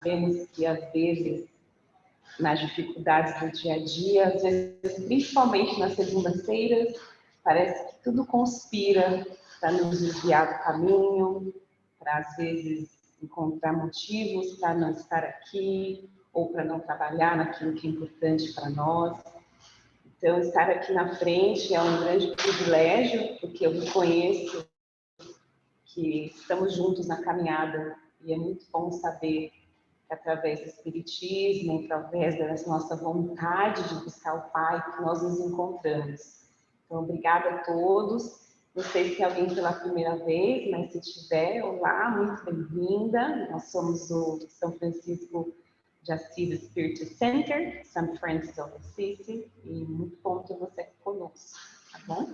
sabemos que, às vezes, nas dificuldades do dia a dia, às vezes, principalmente nas segundas-feiras, parece que tudo conspira para nos desviar do caminho, para, às vezes, encontrar motivos para não estar aqui, ou para não trabalhar naquilo que é importante para nós. Então, estar aqui na frente é um grande privilégio, porque eu reconheço que estamos juntos na caminhada, e é muito bom saber que, através do Espiritismo, através da nossa vontade de buscar o Pai, que nós nos encontramos. Então, obrigada a todos. Não sei se tem alguém pela primeira vez, mas se tiver, olá, muito bem-vinda. Nós somos o São Francisco de Assis Spirit Center, St. Francis of Assisi, e muito bom ter você aqui conosco, tá bom?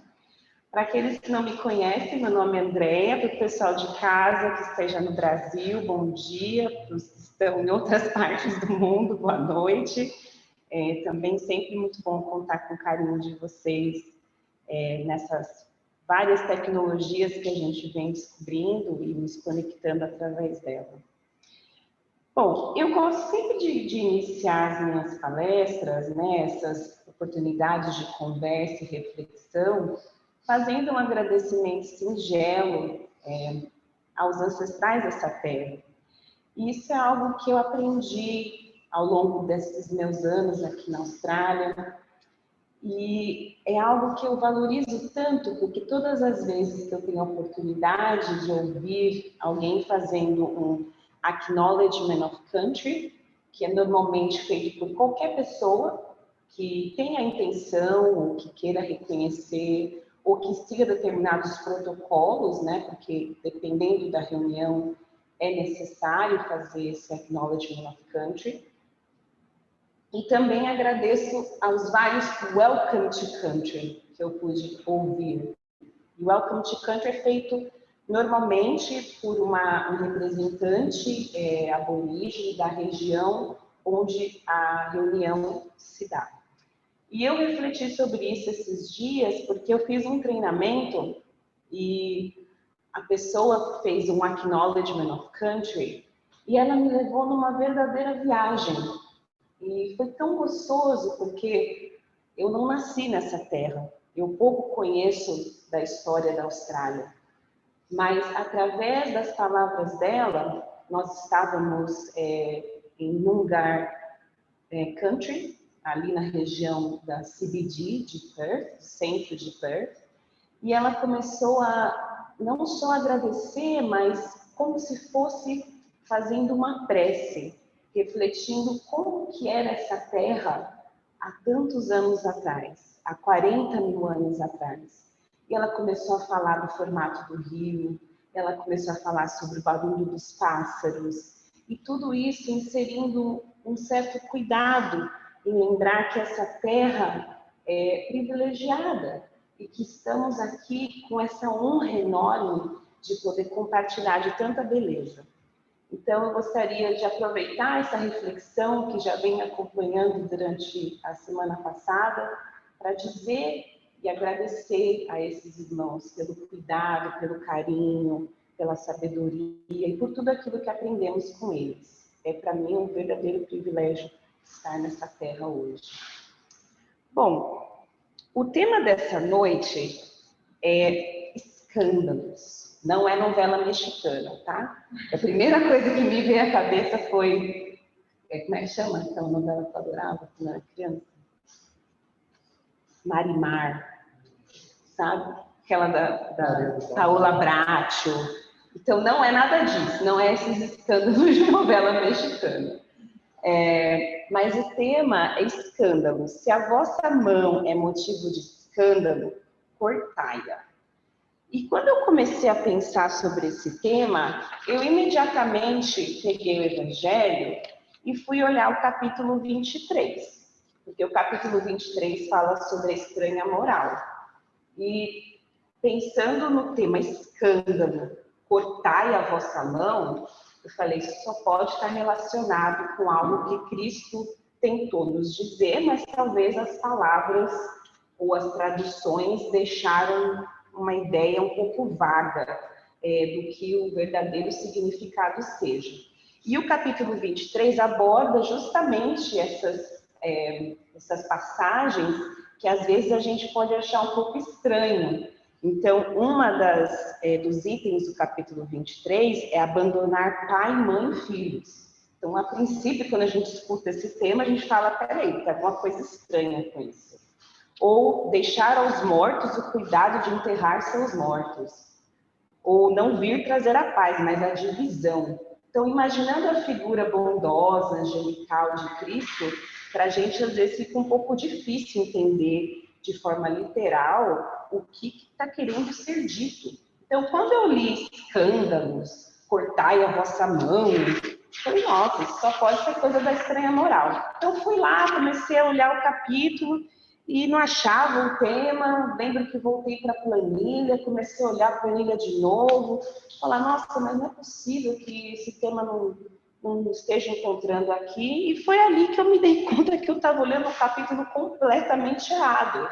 Para aqueles que não me conhecem, meu nome é Andréia. Para o pessoal de casa que esteja no Brasil, bom dia. Para os que estão em outras partes do mundo, boa noite. Também sempre muito bom contar com o carinho de vocês nessas várias tecnologias que a gente vem descobrindo e nos conectando através dela. Bom, eu gosto sempre de iniciar as minhas palestras, né, essas oportunidades de conversa e reflexão, fazendo um agradecimento singelo aos ancestrais dessa terra. E isso é algo que eu aprendi ao longo desses meus anos aqui na Austrália, e é algo que eu valorizo tanto, porque todas as vezes que eu tenho a oportunidade de ouvir alguém fazendo um Acknowledgement of Country, que é normalmente feito por qualquer pessoa que tenha a intenção, ou que queira reconhecer, ou que siga determinados protocolos, né? Porque dependendo da reunião é necessário fazer esse Acknowledgement of Country. E também agradeço aos vários Welcome to Country que eu pude ouvir. E o Welcome to Country é feito normalmente por um representante aborígene da região onde a reunião se dá. E eu refleti sobre isso esses dias porque eu fiz um treinamento e a pessoa fez um Acknowledgement of Country e ela me levou numa verdadeira viagem. E foi tão gostoso, porque eu não nasci nessa terra, eu pouco conheço da história da Austrália, mas através das palavras dela, nós estávamos em Noongar Country, ali na região da CBD de Perth, centro de Perth, e ela começou a não só agradecer, mas como se fosse fazendo uma prece, refletindo como que era essa terra há tantos anos atrás, há 40 mil anos atrás. E ela começou a falar do formato do rio, ela começou a falar sobre o barulho dos pássaros, e tudo isso inserindo um certo cuidado em lembrar que essa terra é privilegiada e que estamos aqui com essa honra enorme de poder compartilhar de tanta beleza. Então, eu gostaria de aproveitar essa reflexão que já vem acompanhando durante a semana passada para dizer e agradecer a esses irmãos pelo cuidado, pelo carinho, pela sabedoria e por tudo aquilo que aprendemos com eles. É para mim um verdadeiro privilégio estar nessa terra hoje. Bom, o tema dessa noite é escândalos. Não é novela mexicana, tá? A primeira coisa que me veio à cabeça foi... como é que chama aquela novela que eu adorava quando era criança? Marimar, sabe? Aquela da Paola Bracho. Então, não é nada disso, não é esses escândalos de novela mexicana. Mas o tema é escândalo. Se a vossa mão é motivo de escândalo, cortai-a. E quando eu comecei a pensar sobre esse tema, eu imediatamente peguei o Evangelho e fui olhar o capítulo 23. Porque o capítulo 23 fala sobre a estranha moral. E pensando no tema escândalo, cortai a vossa mão, eu falei, isso só pode estar relacionado com algo que Cristo tentou nos dizer, mas talvez as palavras ou as traduções deixaram uma ideia um pouco vaga do que o verdadeiro significado seja. E o capítulo 23 aborda justamente essas passagens que às vezes a gente pode achar um pouco estranho. Então, dos itens do capítulo 23 é abandonar pai, mãe e filhos. Então, a princípio, quando a gente escuta esse tema, a gente fala, peraí, tem alguma coisa estranha com isso. Ou deixar aos mortos o cuidado de enterrar seus mortos. Ou não vir trazer a paz, mas a divisão. Então, imaginando a figura bondosa, angelical de Cristo, para a gente às vezes fica um pouco difícil entender de forma literal o que está querendo ser dito. Então, quando eu li escândalos, cortai a vossa mão, falei, nossa, isso só pode ser coisa da estranha moral. Então, fui lá, comecei a olhar o capítulo e não achava o tema. Lembro que voltei para a planilha, comecei a olhar a planilha de novo, falar, nossa, mas não é possível que esse tema não esteja encontrando aqui. E foi ali que eu me dei conta que eu estava olhando o capítulo completamente errado.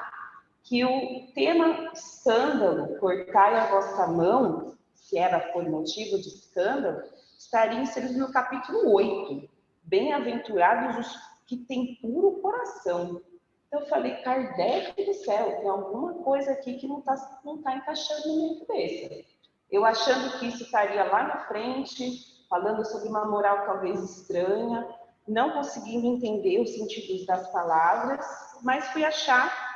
Que o tema escândalo, cortai a vossa mão, se era por motivo de escândalo, estaria inserido no capítulo 8. Bem-aventurados os que têm puro coração. Então eu falei, Kardec do céu, tem alguma coisa aqui que não tá encaixando na minha cabeça. Eu achando que isso estaria lá na frente, falando sobre uma moral talvez estranha, não conseguindo entender os sentidos das palavras, mas fui achar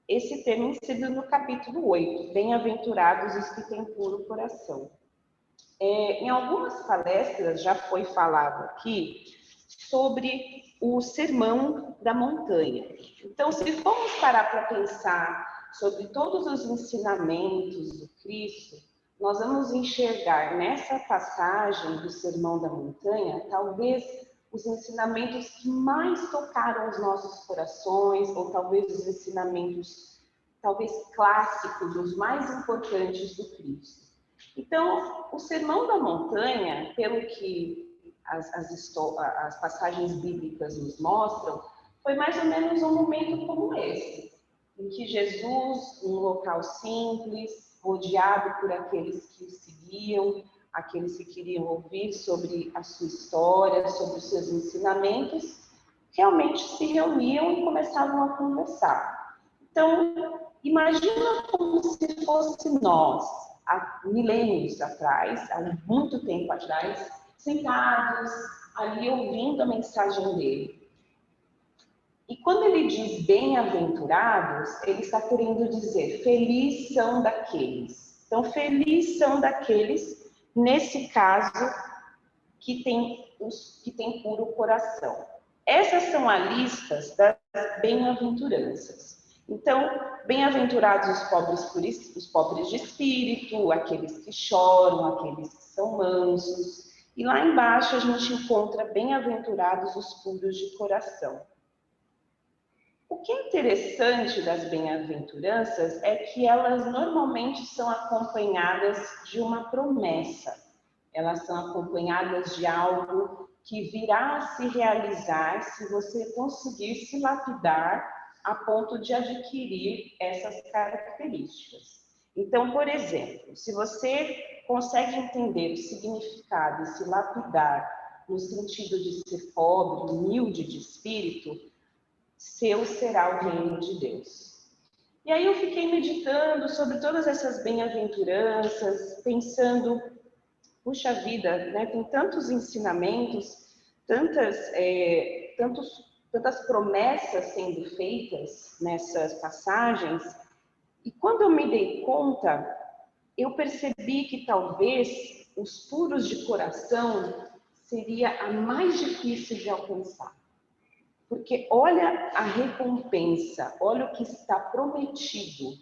esse tema inserido no capítulo 8, bem-aventurados os que têm puro coração. Em algumas palestras já foi falado aqui sobre o Sermão da Montanha. Então, se formos parar para pensar sobre todos os ensinamentos do Cristo, nós vamos enxergar nessa passagem do Sermão da Montanha, talvez os ensinamentos que mais tocaram os nossos corações, ou talvez os ensinamentos, talvez clássicos, os mais importantes do Cristo. Então, o Sermão da Montanha, pelo que as passagens bíblicas nos mostram, foi mais ou menos um momento como esse, em que Jesus, num local simples, rodeado por aqueles que o seguiam, aqueles que queriam ouvir sobre a sua história, sobre os seus ensinamentos, realmente se reuniam e começavam a conversar. Então, imagina como se fosse nós, há milênios atrás, há muito tempo atrás, sentados ali ouvindo a mensagem dele. E quando ele diz bem-aventurados, ele está querendo dizer felizes são daqueles. Então, felizes são daqueles, nesse caso, que tem puro coração. Essas são as listas das bem-aventuranças. Então, bem-aventurados os pobres de espírito, aqueles que choram, aqueles que são mansos. E lá embaixo a gente encontra bem-aventurados os puros de coração. O que é interessante das bem-aventuranças é que elas normalmente são acompanhadas de uma promessa. Elas são acompanhadas de algo que virá a se realizar se você conseguir se lapidar a ponto de adquirir essas características. Então, por exemplo, se você consegue entender o significado e se lapidar no sentido de ser pobre, humilde de espírito, seu será o reino de Deus. E aí eu fiquei meditando sobre todas essas bem-aventuranças, pensando, puxa vida, né, tem tantos ensinamentos, tantas promessas sendo feitas nessas passagens, e quando eu me dei conta, eu percebi que talvez os puros de coração seria a mais difícil de alcançar. Porque olha a recompensa, olha o que está prometido,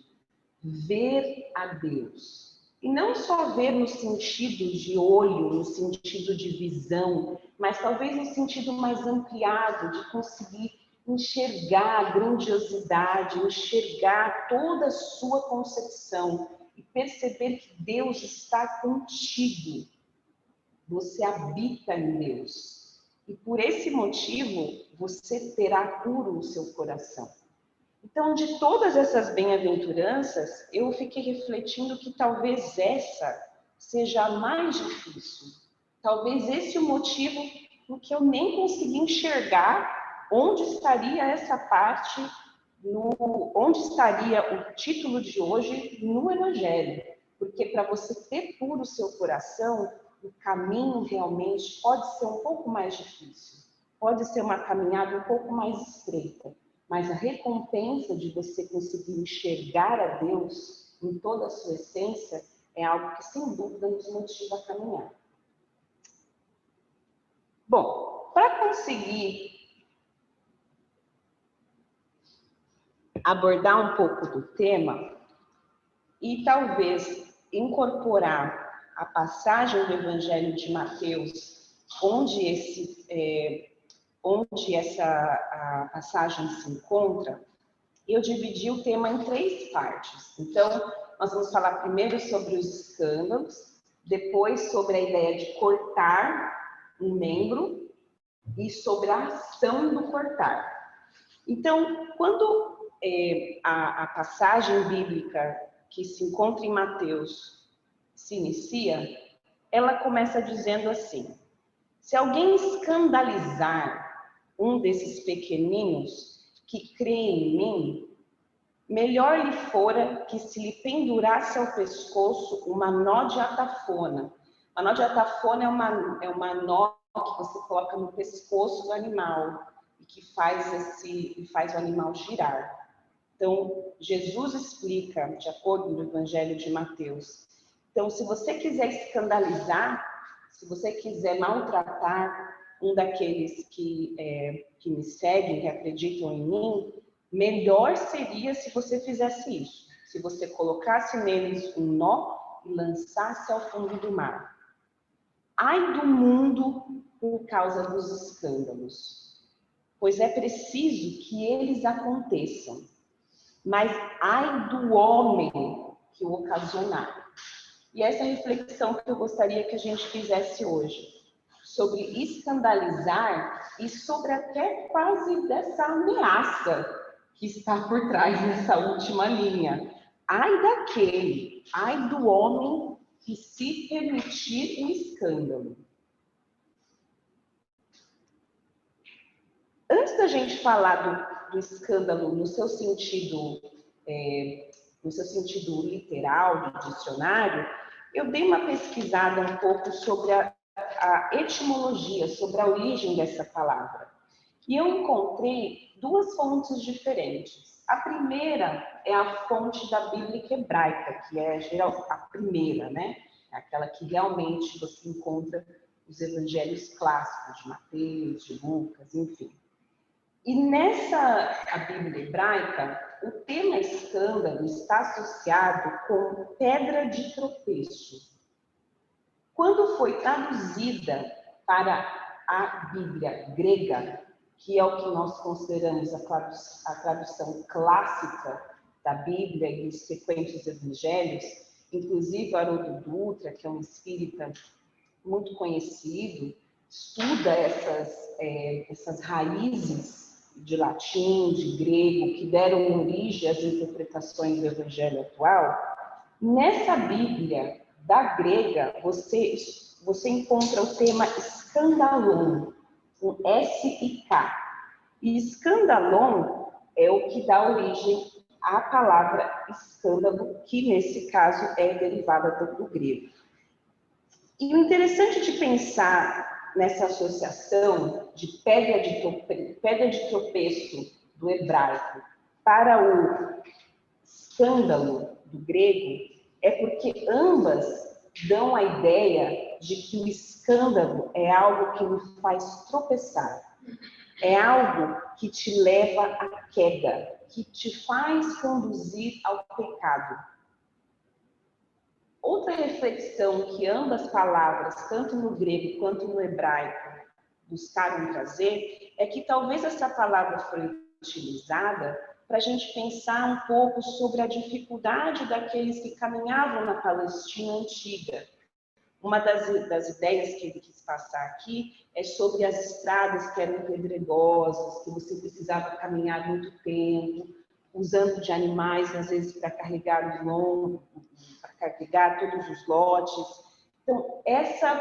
ver a Deus. E não só ver no sentido de olho, no sentido de visão, mas talvez no sentido mais ampliado, de conseguir enxergar a grandiosidade, enxergar toda a sua concepção e perceber que Deus está contigo. Você habita em Deus. E por esse motivo, você terá puro o seu coração. Então, de todas essas bem-aventuranças, eu fiquei refletindo que talvez essa seja a mais difícil. Talvez esse é o motivo por que eu nem consegui enxergar onde estaria essa parte, onde estaria o título de hoje no Evangelho. Porque para você ter puro o seu coração, o caminho realmente pode ser um pouco mais difícil. Pode ser uma caminhada um pouco mais estreita. Mas a recompensa de você conseguir enxergar a Deus em toda a sua essência é algo que, sem dúvida, nos motiva a caminhar. Bom, para conseguir abordar um pouco do tema e talvez incorporar a passagem do Evangelho de Mateus, onde essa passagem se encontra, eu dividi o tema em 3 partes. Então, nós vamos falar primeiro sobre os escândalos, depois sobre a ideia de cortar um membro e sobre a ação do cortar. Então, quando a passagem bíblica que se encontra em Mateus se inicia, ela começa dizendo assim: se alguém escandalizar um desses pequeninos que crê em mim, melhor lhe fora que se lhe pendurasse ao pescoço uma nó de atafona. A nó de atafona é uma nó que você coloca no pescoço do animal e que faz o animal girar. Então, Jesus explica, de acordo com o Evangelho de Mateus. Então, se você quiser escandalizar, se você quiser maltratar um daqueles que me seguem, que acreditam em mim, melhor seria se você fizesse isso. Se você colocasse neles um nó e lançasse ao fundo do mar. Ai do mundo por causa dos escândalos, pois é preciso que eles aconteçam. Mas ai do homem que o ocasionar. E essa é a reflexão que eu gostaria que a gente fizesse hoje, sobre escandalizar e sobre até quase dessa ameaça que está por trás dessa última linha. Ai daquele, ai do homem que se permitir um escândalo. Antes da gente falar do escândalo no seu sentido literal, do dicionário, eu dei uma pesquisada um pouco sobre a etimologia, sobre a origem dessa palavra. E eu encontrei 2 fontes diferentes. A primeira é a fonte da Bíblia hebraica, que é a primeira, né? É aquela que realmente você encontra os evangelhos clássicos de Mateus, de Lucas, enfim. E a Bíblia hebraica, o tema escândalo está associado com pedra de tropeço. Quando foi traduzida para a Bíblia grega, que é o que nós consideramos a tradução clássica da Bíblia e dos sequentes evangelhos, inclusive Haroldo Dutra, que é um espírita muito conhecido, estuda essas raízes de latim, de grego, que deram origem às interpretações do Evangelho atual. Nessa Bíblia da grega, você encontra o tema escandalon, com S e K. E escandalon é o que dá origem à palavra escândalo, que nesse caso é derivada do grego. E o interessante de pensar nessa associação de pedra de tropeço do hebraico para o escândalo do grego é porque ambas dão a ideia de que o escândalo é algo que nos faz tropeçar, é algo que te leva à queda, que te faz conduzir ao pecado. Outra reflexão que ambas palavras, tanto no grego quanto no hebraico, buscaram trazer, é que talvez essa palavra foi utilizada para a gente pensar um pouco sobre a dificuldade daqueles que caminhavam na Palestina antiga. Uma das ideias que ele quis passar aqui é sobre as estradas que eram pedregosas, que você precisava caminhar muito tempo, usando de animais, às vezes, para carregar para carregar todos os lotes. Então, essa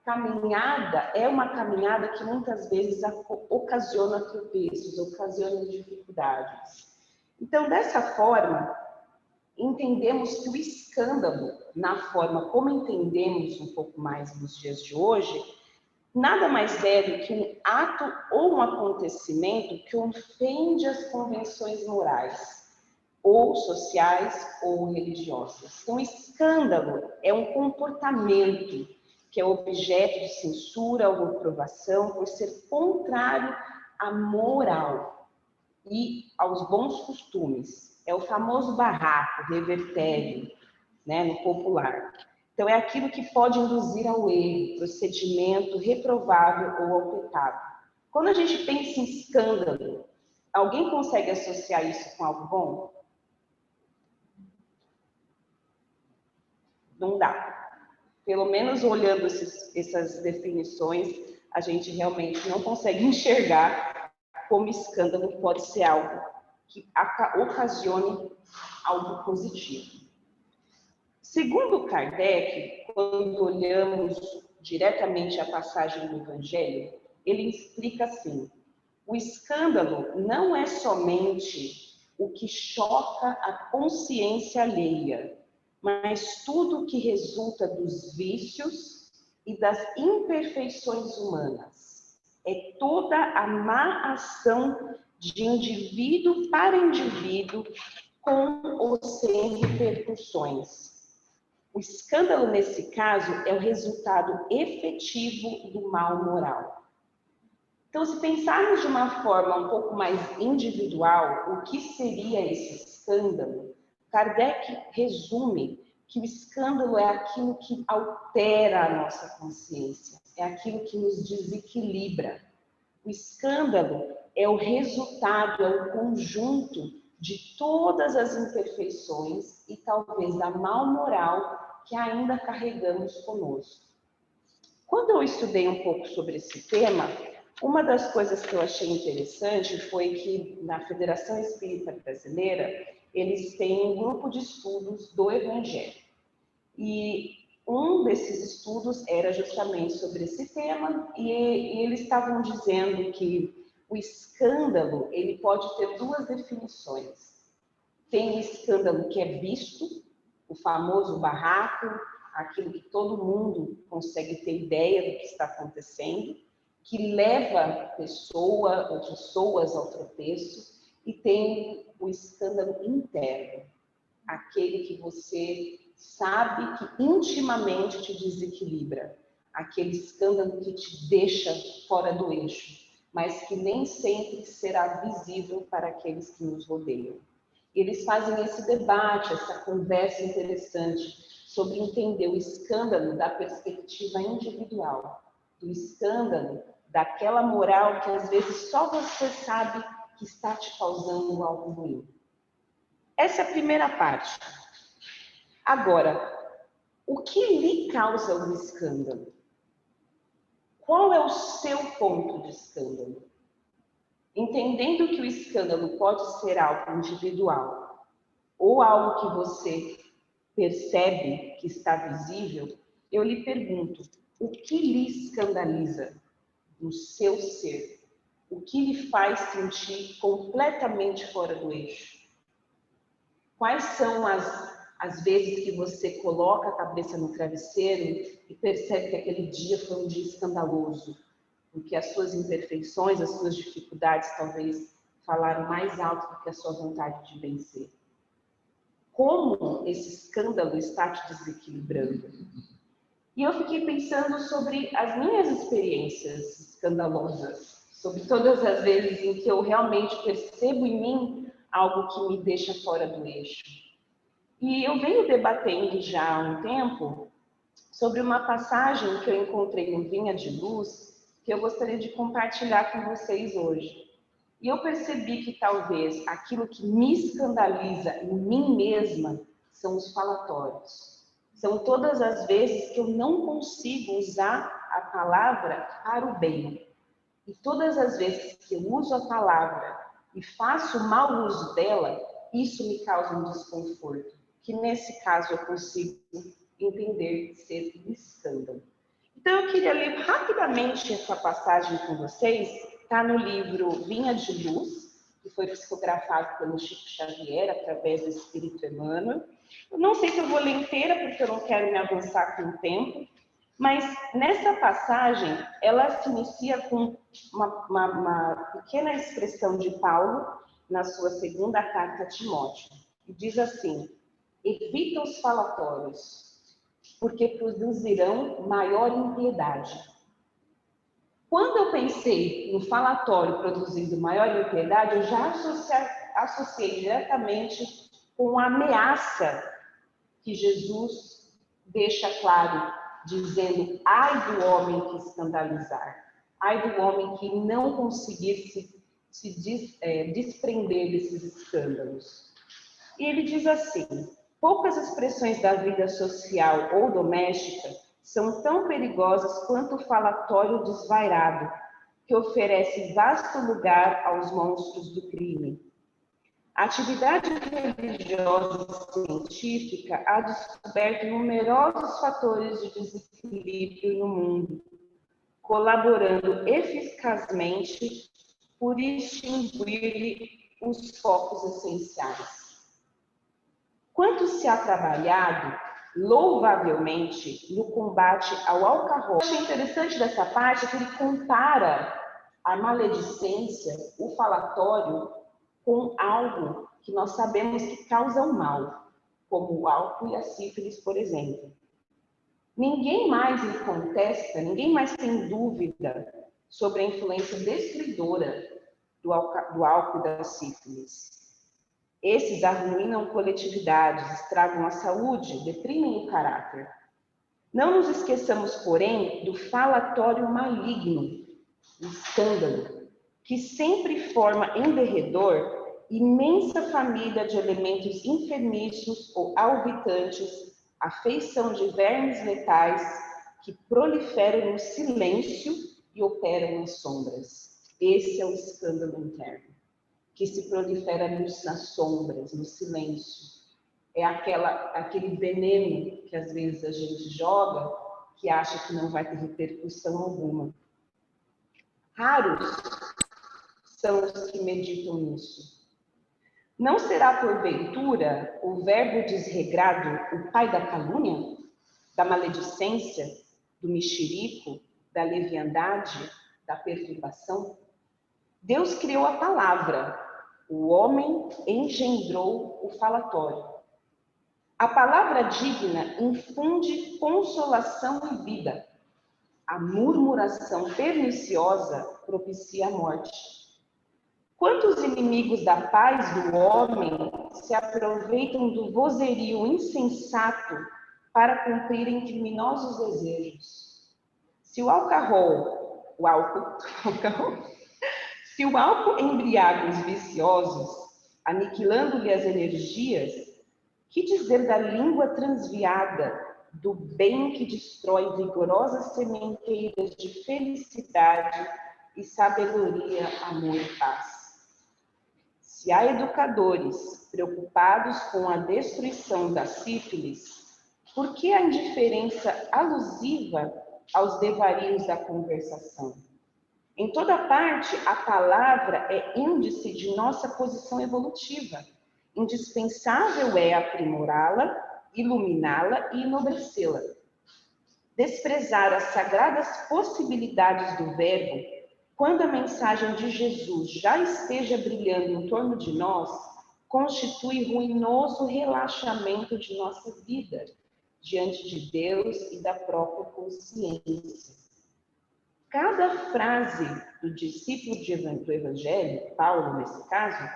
caminhada é uma caminhada que muitas vezes ocasiona tropeços, ocasiona dificuldades. Então, dessa forma, entendemos que o escândalo, na forma como entendemos um pouco mais nos dias de hoje, nada mais é do que um ato ou um acontecimento que ofende as convenções morais, ou sociais ou religiosas. Então, escândalo é um comportamento que é objeto de censura ou reprovação por ser contrário à moral e aos bons costumes. É o famoso barraco, revertério, né, no popular. Então, é aquilo que pode induzir ao erro, procedimento reprovável ou ao pecado. Quando a gente pensa em escândalo, alguém consegue associar isso com algo bom? Não dá. Pelo menos olhando essas definições, a gente realmente não consegue enxergar como escândalo pode ser algo que ocasione algo positivo. Segundo Kardec, quando olhamos diretamente a passagem do Evangelho, ele explica assim: o escândalo não é somente o que choca a consciência alheia, mas tudo que resulta dos vícios e das imperfeições humanas. É toda a má ação de indivíduo para indivíduo, com ou sem repercussões. O escândalo, nesse caso, é o resultado efetivo do mal moral. Então, se pensarmos de uma forma um pouco mais individual, o que seria esse escândalo? Kardec resume que o escândalo é aquilo que altera a nossa consciência, é aquilo que nos desequilibra. O escândalo é o resultado, é o conjunto de todas as imperfeições e talvez da mal moral que ainda carregamos conosco. Quando eu estudei um pouco sobre esse tema, uma das coisas que eu achei interessante foi que na Federação Espírita Brasileira, eles têm um grupo de estudos do Evangelho. E um desses estudos era justamente sobre esse tema, e eles estavam dizendo que o escândalo, ele pode ter duas definições. Tem o escândalo que é visto, o famoso barraco, aquilo que todo mundo consegue ter ideia do que está acontecendo, que leva pessoa ou pessoas ao tropeço, e tem o escândalo interno, aquele que você sabe que intimamente te desequilibra, aquele escândalo que te deixa fora do eixo, mas que nem sempre será visível para aqueles que nos rodeiam. Eles fazem esse debate, essa conversa interessante sobre entender o escândalo da perspectiva individual, do escândalo daquela moral que às vezes só você sabe que está te causando algo ruim. Essa é a primeira parte. Agora, o que lhe causa o escândalo? Qual é o seu ponto de escândalo? Entendendo que o escândalo pode ser algo individual ou algo que você percebe que está visível, eu lhe pergunto, o que lhe escandaliza no seu ser? O que lhe faz sentir completamente fora do eixo? Quais são as vezes que você coloca a cabeça no travesseiro e percebe que aquele dia foi um dia escandaloso, porque as suas imperfeições, as suas dificuldades talvez falaram mais alto do que a sua vontade de vencer? Como esse escândalo está te desequilibrando? E eu fiquei pensando sobre as minhas experiências escandalosas, sobre todas as vezes em que eu realmente percebo em mim algo que me deixa fora do eixo. E eu venho debatendo já há um tempo sobre uma passagem que eu encontrei no Vinha de Luz, que eu gostaria de compartilhar com vocês hoje. E eu percebi que talvez aquilo que me escandaliza em mim mesma são os falatórios. São todas as vezes que eu não consigo usar a palavra para o bem. E todas as vezes que eu uso a palavra e faço mau uso dela, isso me causa um desconforto, que nesse caso eu consigo entender ser um escândalo. Então, eu queria ler rapidamente essa passagem com vocês. Está no livro Vinha de Luz, que foi psicografado pelo Chico Xavier, através do Espírito Emmanuel. Eu não sei se eu vou ler inteira, porque eu não quero me avançar com o tempo, mas nessa passagem, ela se inicia com uma pequena expressão de Paulo, na sua segunda carta a Timóteo. E diz assim: evita os falatórios, porque produzirão maior impiedade. Quando eu pensei no falatório produzindo maior impiedade, eu já associei diretamente com a ameaça que Jesus deixa claro, dizendo: ai do homem que escandalizar, ai do homem que não conseguir se desprender desses escândalos. E ele diz assim: poucas expressões da vida social ou doméstica são tão perigosas quanto o falatório desvairado, que oferece vasto lugar aos monstros do crime. A atividade religiosa e científica ha descoberto numerosos fatores de desequilíbrio no mundo, colaborando eficazmente por extinguir os focos essenciais. Quanto se ha trabalhado, louvavelmente, no combate ao alcarrol. O que eu achei interessante dessa parte é que ele compara a maledicência, o falatório, com algo que nós sabemos que causa o mal, como o álcool e a sífilis, por exemplo. Ninguém mais lhe contesta, ninguém mais tem dúvida sobre a influência destruidora do álcool e da sífilis. Esses arruinam coletividades, estragam a saúde, deprimem o caráter. Não nos esqueçamos, porém, do falatório maligno, o escândalo, que sempre forma em derredor imensa família de elementos enfermiços ou alvitantes, à feição de vermes letais que proliferam no silêncio e operam nas sombras. Esse é o escândalo interno, que se prolifera nas sombras, no silêncio. É aquele veneno que às vezes a gente joga, que acha que não vai ter repercussão alguma. Raros são os que meditam nisso. Não será, porventura, o verbo desregrado o pai da calúnia, da maledicência, do mexerico, da leviandade, da perturbação? Deus criou a palavra, o homem engendrou o falatório. A palavra digna infunde consolação e vida. A murmuração perniciosa propicia a morte. Quantos inimigos da paz do homem se aproveitam do vozerio insensato para cumprirem criminosos desejos? Se o álcool embriaga os viciosos, aniquilando-lhe as energias, que dizer da língua transviada, do bem que destrói vigorosas sementeiras de felicidade e sabedoria, amor e paz? Se há educadores preocupados com a destruição da sífilis, por que a indiferença alusiva aos devarios da conversação? Em toda parte, a palavra é índice de nossa posição evolutiva. Indispensável é aprimorá-la, iluminá-la e enobrecê-la. Desprezar as sagradas possibilidades do verbo, quando a mensagem de Jesus já esteja brilhando em torno de nós, constitui ruinoso relaxamento de nossa vida diante de Deus e da própria consciência. Cada frase do discípulo do Evangelho, Paulo nesse caso,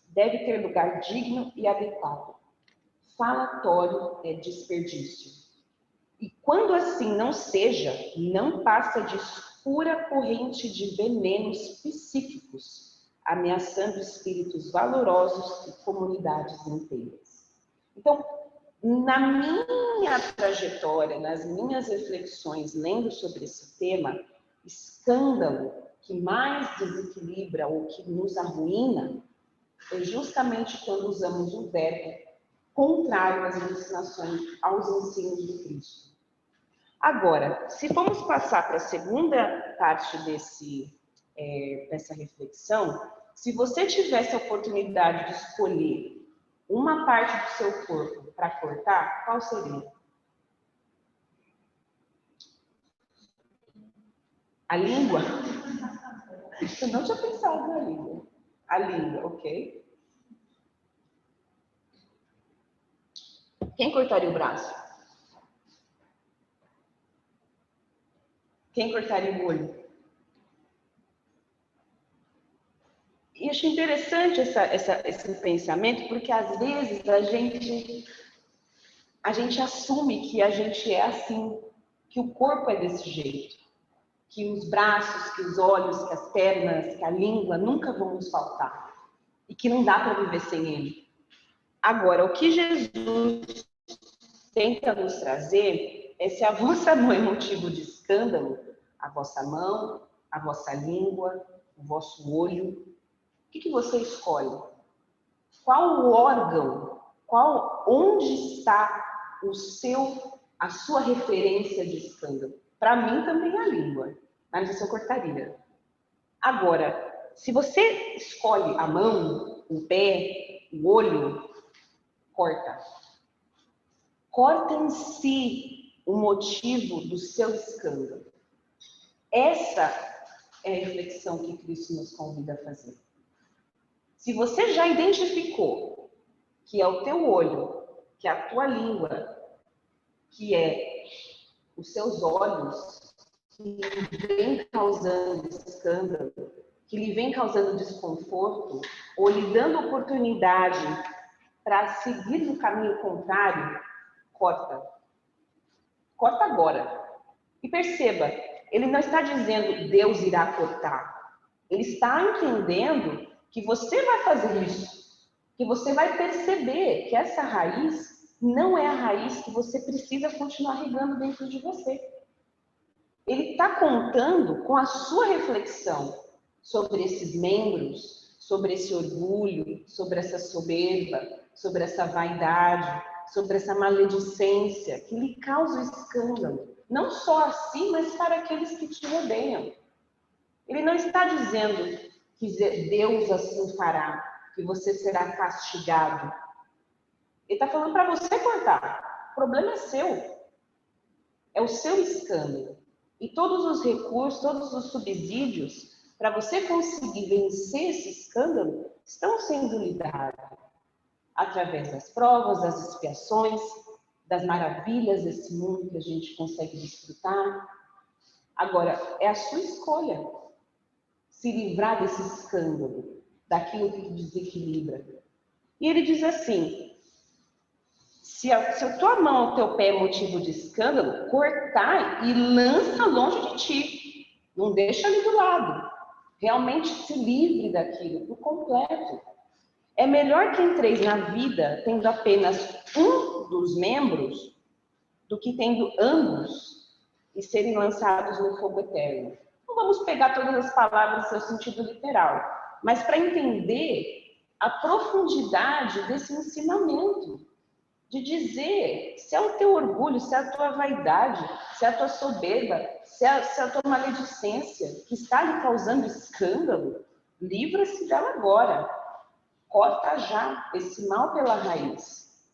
deve ter lugar digno e adequado. Falatório é desperdício. E quando assim não seja, não passa de escura corrente de venenos psíquicos, ameaçando espíritos valorosos e comunidades inteiras. Então, na minha trajetória, nas minhas reflexões, lendo sobre esse tema, escândalo que mais desequilibra ou que nos arruína é justamente quando usamos o verbo contrário às ensinações, aos ensinos de Cristo. Agora, se vamos passar para a segunda parte dessa reflexão, se você tivesse a oportunidade de escolher uma parte do seu corpo para cortar, qual seria? A língua? Eu não tinha pensado na língua. A língua, ok. Quem cortaria o braço? Quem cortaria o olho? E acho interessante esse pensamento, porque às vezes a gente assume que a gente é assim, que o corpo é desse jeito, que os braços, que os olhos, que as pernas, que a língua nunca vão nos faltar e que não dá para viver sem ele. Agora, o que Jesus tenta nos trazer é se a vossa mão é motivo de escândalo, a vossa mão, a vossa língua, o vosso olho, o que você escolhe? Qual o órgão? Onde está a sua referência de escândalo? Para mim também a língua, mas isso eu cortaria. Agora, se você escolhe a mão, o pé, o olho, corta. Corta em si o motivo do seu escândalo. Essa é a reflexão que Cristo nos convida a fazer. Se você já identificou que é o teu olho, que é a tua língua, que é os seus olhos, que lhe vem causando escândalo, que lhe vem causando desconforto, ou lhe dando oportunidade para seguir no caminho contrário, corta. Corta agora. E perceba, ele não está dizendo Deus irá cortar. Ele está entendendo que você vai fazer isso, que você vai perceber que essa raiz não é a raiz que você precisa continuar regando dentro de você. Ele está contando com a sua reflexão sobre esses membros, sobre esse orgulho, sobre essa soberba, sobre essa vaidade, sobre essa maledicência que lhe causa escândalo, não só a si, mas para aqueles que te rodeiam. Ele não está dizendo que Deus assim fará, que você será castigado. Ele está falando para você cortar. O problema é seu. É o seu escândalo. E todos os recursos, todos os subsídios, para você conseguir vencer esse escândalo, estão sendo lhe dados através das provas, das expiações, das maravilhas desse mundo que a gente consegue desfrutar. Agora, é a sua escolha se livrar desse escândalo, daquilo que desequilibra. E ele diz assim, se a tua mão ou teu pé é motivo de escândalo, cortai e lança longe de ti. Não deixa ali do lado. Realmente se livre daquilo por completo. É melhor que entreis na vida tendo apenas um dos membros do que tendo ambos e serem lançados no fogo eterno. Não vamos pegar todas as palavras no seu sentido literal, mas para entender a profundidade desse ensinamento, de dizer se é o teu orgulho, se é a tua vaidade, se é a tua soberba, se é a tua maledicência que está lhe causando escândalo, livra-se dela agora. Corta já esse mal pela raiz.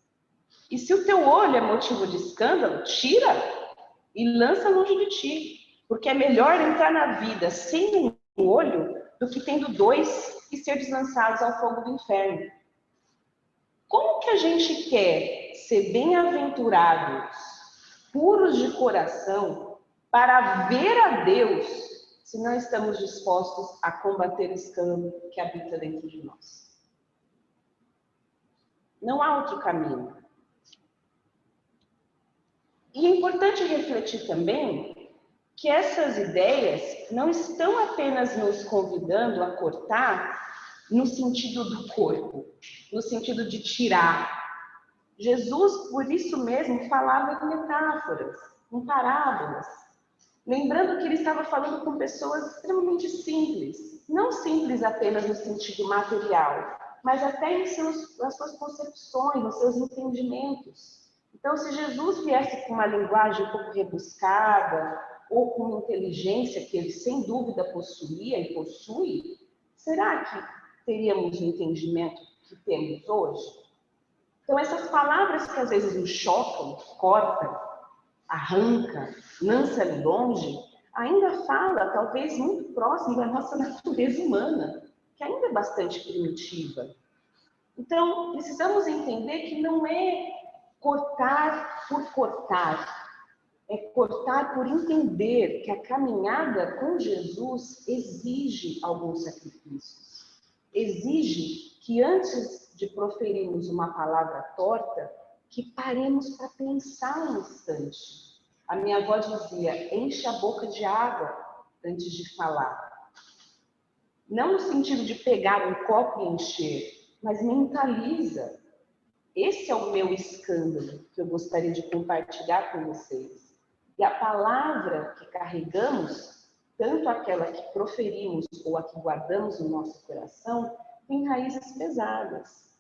E se o teu olho é motivo de escândalo, tira e lança longe de ti. Porque é melhor entrar na vida sem um olho do que tendo dois e ser lançados ao fogo do inferno. Como que a gente quer ser bem-aventurados, puros de coração, para ver a Deus, se não estamos dispostos a combater o escândalo que habita dentro de nós? Não há outro caminho. E é importante refletir também que essas ideias não estão apenas nos convidando a cortar no sentido do corpo, no sentido de tirar. Jesus, por isso mesmo, falava em metáforas, em parábolas, lembrando que ele estava falando com pessoas extremamente simples, não simples apenas no sentido material, mas até nas suas concepções, nos seus entendimentos. Então, se Jesus viesse com uma linguagem um pouco rebuscada, ou com uma inteligência que ele sem dúvida possuía e possui, será que teríamos o entendimento que temos hoje? Então, essas palavras que às vezes nos chocam, corta, arranca, lança ali longe, ainda fala, talvez muito próximo da nossa natureza humana, que ainda é bastante primitiva. Então, precisamos entender que não é cortar por cortar, é cortar por entender que a caminhada com Jesus exige alguns sacrifícios. Exige que antes de proferirmos uma palavra torta, que paremos para pensar um instante. A minha avó dizia, enche a boca de água antes de falar. Não no sentido de pegar um copo e encher, mas mentaliza. Esse é o meu escândalo que eu gostaria de compartilhar com vocês. E a palavra que carregamos, tanto aquela que proferimos ou a que guardamos no nosso coração, tem raízes pesadas.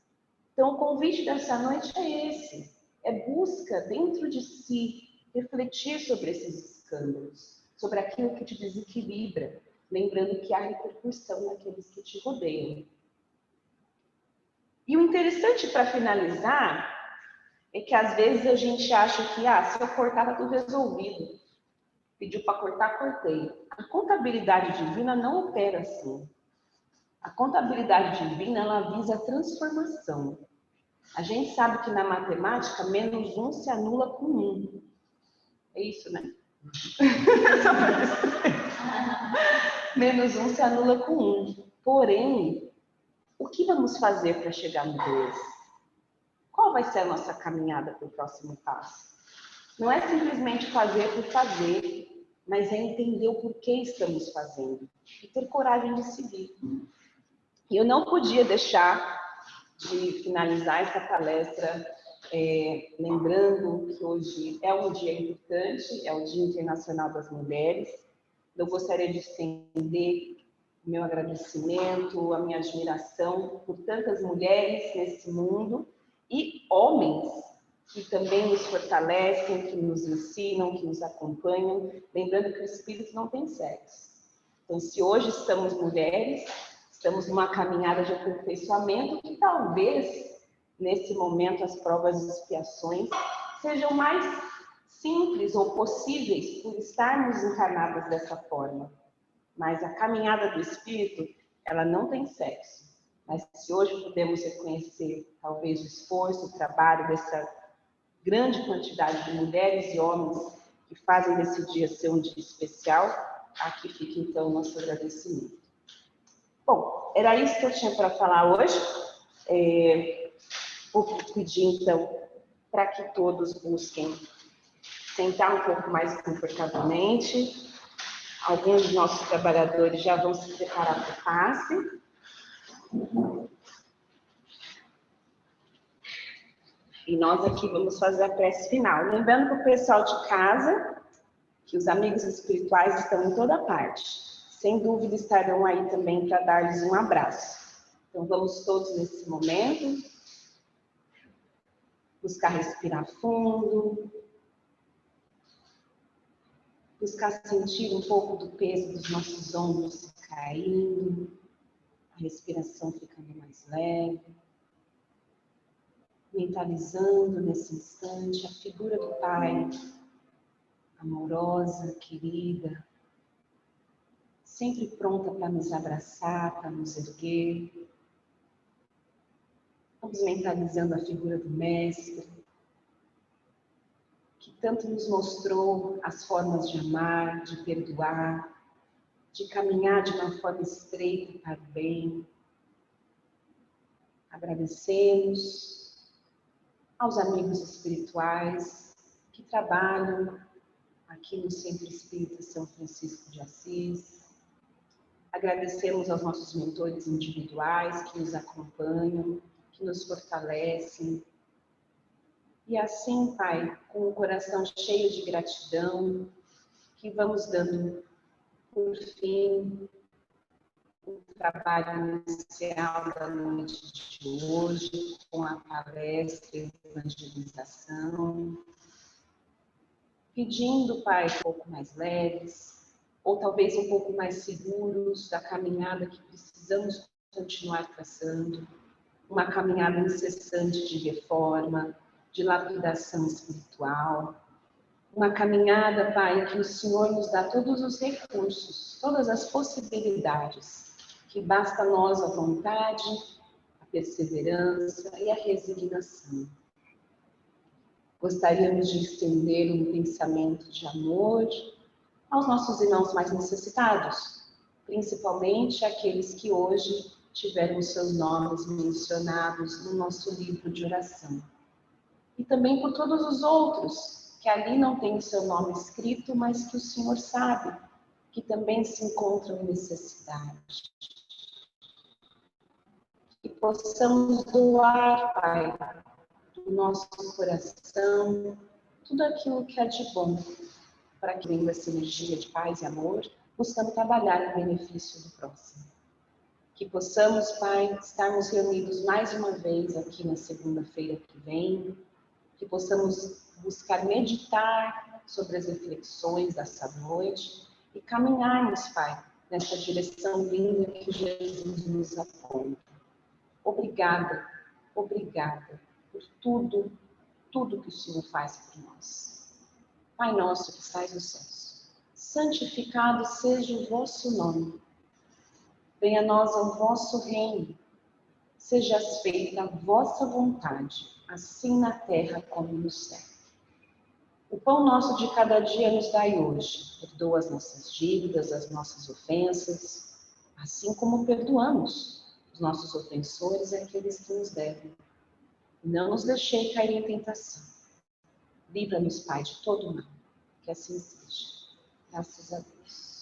Então, o convite dessa noite é esse. É busca dentro de si refletir sobre esses escândalos, sobre aquilo que te desequilibra, lembrando que há repercussão naqueles que te rodeiam. E o interessante para finalizar é que às vezes a gente acha que, se eu cortar, está tudo resolvido. Pediu para cortar, cortei. A contabilidade divina não opera assim. A contabilidade divina, ela visa a transformação. A gente sabe que na matemática, menos 1 se anula com 1. É isso, né? Menos 1 se anula com 1. Porém, o que vamos fazer para chegar no 2? Qual vai ser a nossa caminhada para o próximo passo? Não é simplesmente fazer por fazer, mas é entender o porquê estamos fazendo e ter coragem de seguir. E eu não podia deixar de finalizar essa palestra lembrando que hoje é um dia importante, é o Dia Internacional das Mulheres. Eu gostaria de estender o meu agradecimento, a minha admiração por tantas mulheres nesse mundo e homens que também nos fortalecem, que nos ensinam, que nos acompanham, lembrando que o espírito não tem sexo. Então, se hoje estamos mulheres, estamos numa caminhada de aperfeiçoamento que talvez, nesse momento, as provas e expiações sejam mais simples ou possíveis por estarmos encarnadas dessa forma. Mas a caminhada do espírito, ela não tem sexo. Mas se hoje podemos reconhecer, talvez, o esforço, o trabalho dessa grande quantidade de mulheres e homens que fazem desse dia ser um dia especial, aqui fica, então, o nosso agradecimento. Bom, era isso que eu tinha para falar hoje. Vou pedir, então, para que todos busquem sentar um pouco mais confortavelmente. Alguns dos nossos trabalhadores já vão se preparar para o passe. E nós aqui vamos fazer a prece final. Lembrando para o pessoal de casa que os amigos espirituais estão em toda parte. Sem dúvida estarão aí também para dar-lhes um abraço. Então vamos todos nesse momento buscar respirar fundo, buscar sentir um pouco do peso dos nossos ombros caindo, a respiração ficando mais leve, mentalizando nesse instante a figura do Pai, amorosa, querida, sempre pronta para nos abraçar, para nos erguer. Vamos mentalizando a figura do Mestre, que tanto nos mostrou as formas de amar, de perdoar, de caminhar de uma forma estreita para o bem. Agradecemos aos amigos espirituais que trabalham aqui no Centro Espírita São Francisco de Assis. Agradecemos aos nossos mentores individuais que nos acompanham, que nos fortalecem. E assim, Pai, com o coração cheio de gratidão, que vamos dando por fim o trabalho inicial da noite de hoje, com a palestra e evangelização, pedindo, Pai, um pouco mais leves, ou talvez um pouco mais seguros da caminhada que precisamos continuar traçando, uma caminhada incessante de reforma, de lapidação espiritual, uma caminhada, Pai, em que o Senhor nos dá todos os recursos, todas as possibilidades, que basta a nós a vontade, a perseverança e a resignação. Gostaríamos de estender um pensamento de amor aos nossos irmãos mais necessitados, principalmente aqueles que hoje tiveram seus nomes mencionados no nosso livro de oração. E também por todos os outros que ali não têm o seu nome escrito, mas que o Senhor sabe que também se encontram em necessidade. Que possamos doar, Pai, do nosso coração, tudo aquilo que é de bom, para que venha essa energia de paz e amor, buscando trabalhar em benefício do próximo. Que possamos, Pai, estarmos reunidos mais uma vez aqui na segunda-feira que vem, que possamos buscar meditar sobre as reflexões dessa noite e caminharmos, Pai, nessa direção linda que Jesus nos aponta. Obrigada, obrigada por tudo que o Senhor faz por nós. Pai nosso que estais nos céus, santificado seja o vosso nome. Venha a nós o vosso reino. Seja feita a vossa vontade, assim na terra como no céu. O pão nosso de cada dia nos dai hoje. Perdoa as nossas dívidas, as nossas ofensas, assim como perdoamos os nossos ofensores e aqueles que nos devem. Não nos deixei cair em tentação. Livra-nos, Pai, de todo mal. Que assim seja. Graças a Deus.